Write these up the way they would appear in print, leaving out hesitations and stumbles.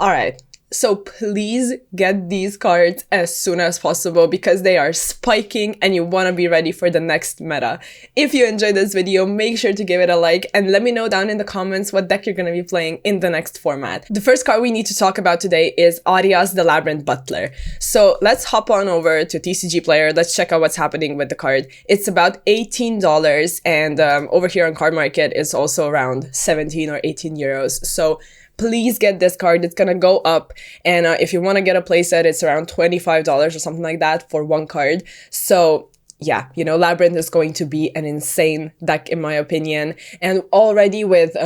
All right. So please get these cards as soon as possible because they are spiking and you want to be ready for the next meta. If you enjoyed this video, make sure to give it a like and let me know down in the comments what deck you're going to be playing in the next format. The first card we need to talk about today is Arias the Labyrinth Butler. So let's hop on over to TCG Player. Let's check out what's happening with the card. It's about $18 and over here on Card Market it's also around 17 or 18 euros. So please get this card. It's gonna go up. And if you want to get a playset, it's around $25 or something like that for one card. So yeah, you know, Labyrinth is going to be an insane deck in my opinion. And already with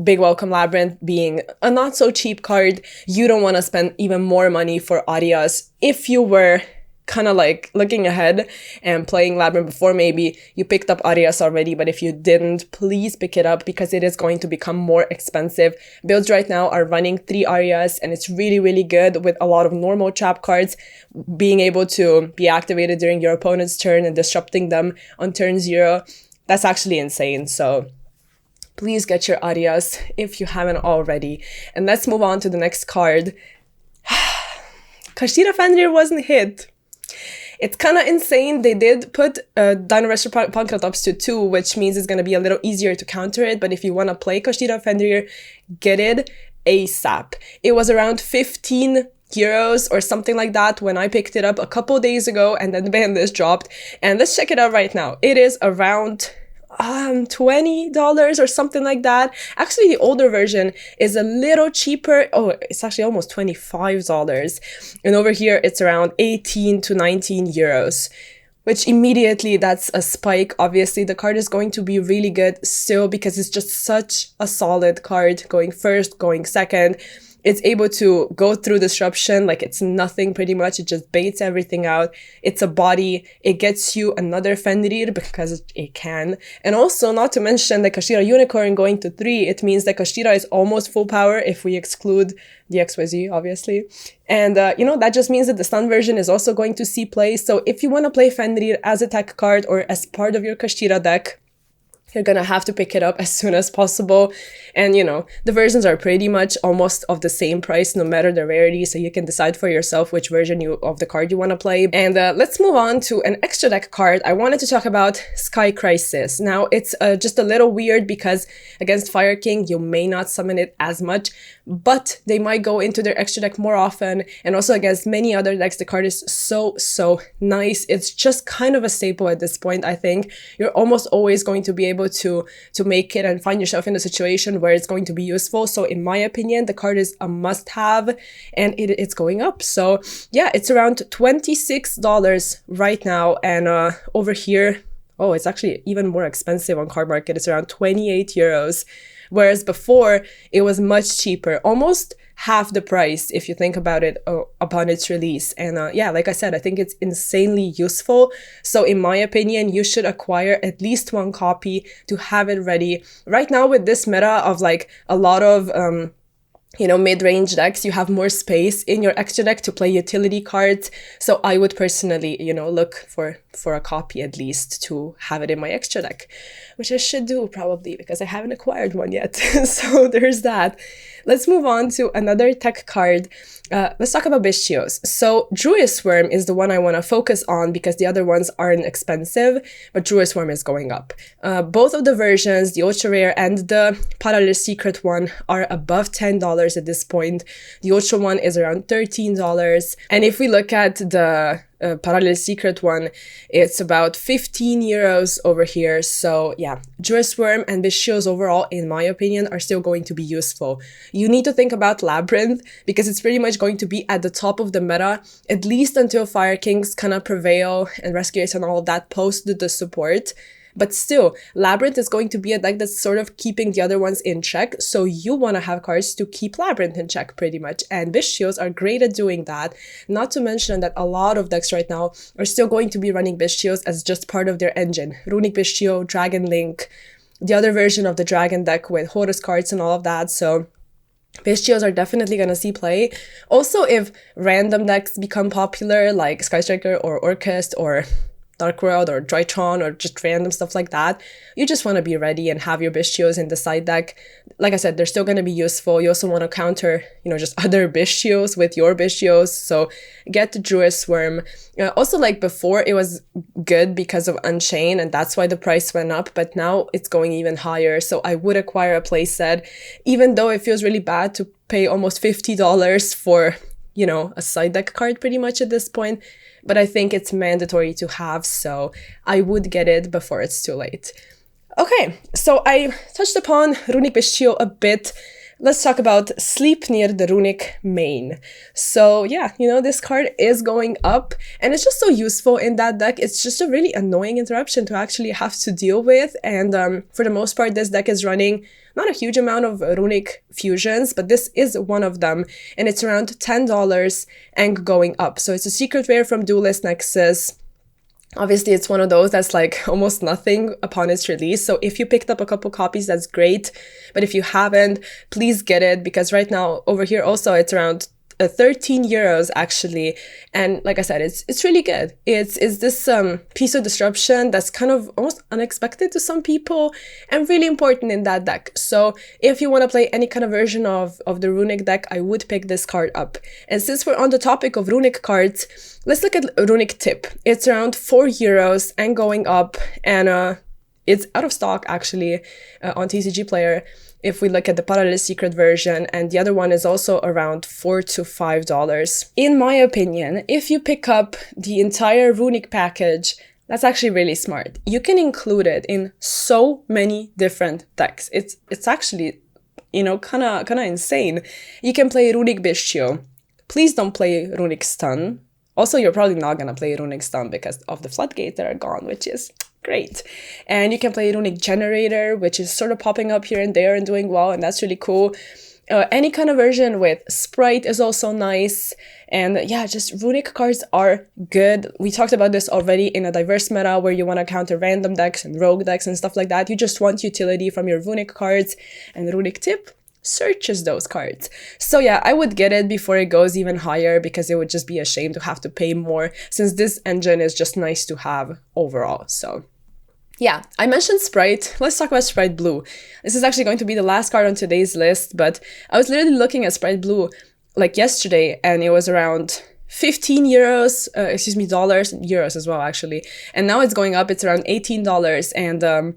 Big Welcome Labyrinth being a not so cheap card, you don't want to spend even more money for Arias. If you were kind of like looking ahead and playing Labyrinth before, maybe you picked up Arias already, but if you didn't, please pick it up because it is going to become more expensive. Builds right now are running 3 Arias and it's really, really good with a lot of normal trap cards being able to be activated during your opponent's turn and disrupting them on turn 0. That's actually insane. So please get your Arias if you haven't already. And let's move on to the next card. Kashtira Fenrir wasn't hit. It's kind of insane. They did put Dino Resto Pankratops to 2, which means it's going to be a little easier to counter it. But if you want to play Kashtira Fenrir, get it ASAP. It was around 15 euros or something like that when I picked it up a couple days ago, and then the Banlist dropped. And let's check it out right now. It is around $20 or something like that. Actually, the older version is a little cheaper. Oh, it's actually almost $25. And over here, it's around 18 to 19 euros. Which immediately, that's a spike. Obviously, the card is going to be really good still because it's just such a solid card. Going first, going second. It's able to go through disruption like it's nothing pretty much. It just baits everything out. It's a body. It gets you another Fenrir because it can. And also, not to mention the Kashtira Unicorn going to 3, it means that Kashtira is almost full power if we exclude the XYZ, obviously. And, you know, that just means that the stun version is also going to see play. So if you want to play Fenrir as a tech card or as part of your Kashtira deck, you're gonna have to pick it up as soon as possible. And, you know, the versions are pretty much almost of the same price, no matter the rarity, so you can decide for yourself which version of the card you want to play. And let's move on to an extra deck card. I wanted to talk about Sky Crisis. Now, it's just a little weird because against Fire King, you may not summon it as much, but they might go into their extra deck more often. And also against many other decks, the card is so nice. It's just kind of a staple at this point, I think. You're almost always going to be able to make it and find yourself in a situation where it's going to be useful. So in my opinion, the card is a must-have and it's going up. So yeah, it's around $26 right now. And over here, oh, it's actually even more expensive on Card Market. It's around 28 euros. Whereas before, it was much cheaper, almost half the price if you think about it upon its release. And yeah, like I said, I think it's insanely useful. So in my opinion, you should acquire at least 1 copy to have it ready. Right now with this meta of like a lot of you know, mid-range decks, you have more space in your extra deck to play utility cards. So I would personally, you know, look for a copy at least to have it in my extra deck, which I should do probably because I haven't acquired one yet. So there's that. Let's move on to another tech card. Let's talk about Bestios. So Druid Worm is the one I want to focus on because the other ones aren't expensive, but Druid Worm is going up. Both of the versions, the Ultra Rare and the Parallel Secret one, are above $10 at this point. The Ultra one is around $13. And if we look at the Parallel Secret one, it's about 15 euros over here. So yeah, Druid Worm and Bestios overall, in my opinion, are still going to be useful. You need to think about Labyrinth because it's pretty much going to be at the top of the meta, at least until Fire Kings kind of prevail and Rescuers and all of that post the support. But still, Labyrinth is going to be a deck that's sort of keeping the other ones in check, so you want to have cards to keep Labyrinth in check pretty much, and Bestios are great at doing that. Not to mention that a lot of decks right now are still going to be running Bestios as just part of their engine. Runic Bestio, Dragon Link, the other version of the Dragon deck with Horus cards and all of that, so Bestios are definitely going to see play. Also, if random decks become popular, like Sky Striker or Orchest or Dark World or Drytron or just random stuff like that, you just want to be ready and have your Bishios in the side deck. Like I said, they're still going to be useful. You also want to counter, just other Bishios with your Bishios. So get the Druid Swarm. Also, like before, it was good because of Unchained, and that's why the price went up. But now it's going even higher. So I would acquire a playset, even though it feels really bad to pay almost $50 for, a side deck card pretty much at this point. But I think it's mandatory to have, so I would get it before it's too late. Okay, so I touched upon Runic Bishio a bit. Let's talk about Sleipnir, the Runic main. So yeah, this card is going up, and it's just so useful in that deck. It's just a really annoying interruption to actually have to deal with, and for the most part, this deck is running not a huge amount of Runic fusions, but this is one of them, and it's around $10 and going up. So it's a secret rare from Duelist Nexus. Obviously, it's one of those that's like almost nothing upon its release. So if you picked up a couple copies, that's great. But if you haven't, please get it, because right now over here also it's around 13 euros actually. And like I said, it's really good. It's this piece of disruption that's kind of almost unexpected to some people and really important in that deck. So if you want to play any kind of version of the Runic deck, I would pick this card up. And since we're on the topic of Runic cards, let's look at Runic Tip. It's around 4 euros and going up, and it's out of stock actually on TCG Player. If we look at the Parallel Secret version, and the other one is also around $4 to $5. In my opinion, if you pick up the entire Runic package, that's actually really smart. You can include it in so many different decks. It's actually, kind of insane. You can play Runic Bishio. Please don't play Runic Stun. Also, you're probably not gonna play Runic Stun because of the floodgates that are gone, which is great. And you can play Runic Generator, which is sort of popping up here and there and doing well, and that's really cool. Any kind of version with Sprite is also nice. And yeah, just Runic cards are good. We talked about this already in a diverse meta where you want to counter random decks and rogue decks and stuff like that. You just want utility from your Runic cards, and Runic Tip searches those cards. So yeah, I would get it before it goes even higher, because it would just be a shame to have to pay more, since this engine is just nice to have overall. So yeah, I mentioned Sprite. Let's talk about Sprite Blue. This is actually going to be the last card on today's list, but I was literally looking at Sprite Blue like yesterday, and it was around 15 euros, dollars, euros as well actually. And now it's going up, it's around $18, and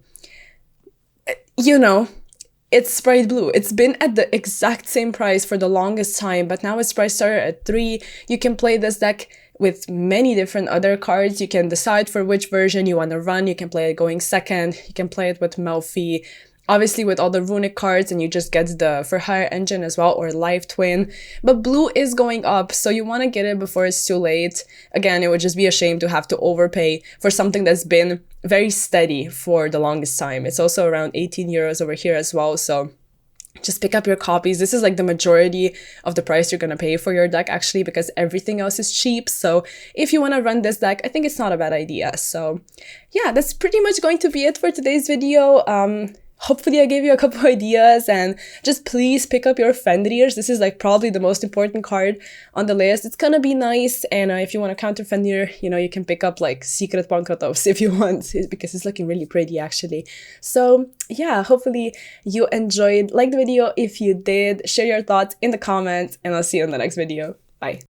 it's Sprite Blue. It's been at the exact same price for the longest time, but now its price started at 3. You can play this deck with many different other cards. You can decide for which version you want to run. You can play it going second. You can play it with Melfi. Obviously with all the Runic cards, and you just get the For Hire engine as well, or Live Twin. But Blue is going up, so you want to get it before it's too late. Again, it would just be a shame to have to overpay for something that's been very steady for the longest time. It's also around 18 euros over here as well, so just pick up your copies. This is like the majority of the price you're going to pay for your deck actually, because everything else is cheap. So if you want to run this deck, I think it's not a bad idea. So yeah, that's pretty much going to be it for today's video. Hopefully I gave you a couple ideas, and just please pick up your Fenrir's. This is like probably the most important card on the list. It's gonna be nice, and if you want to counter Fenrir, you can pick up like Secret Pankratov if you want, because it's looking really pretty actually. So yeah, hopefully you enjoyed. Like the video if you did, share your thoughts in the comments, and I'll see you in the next video. Bye.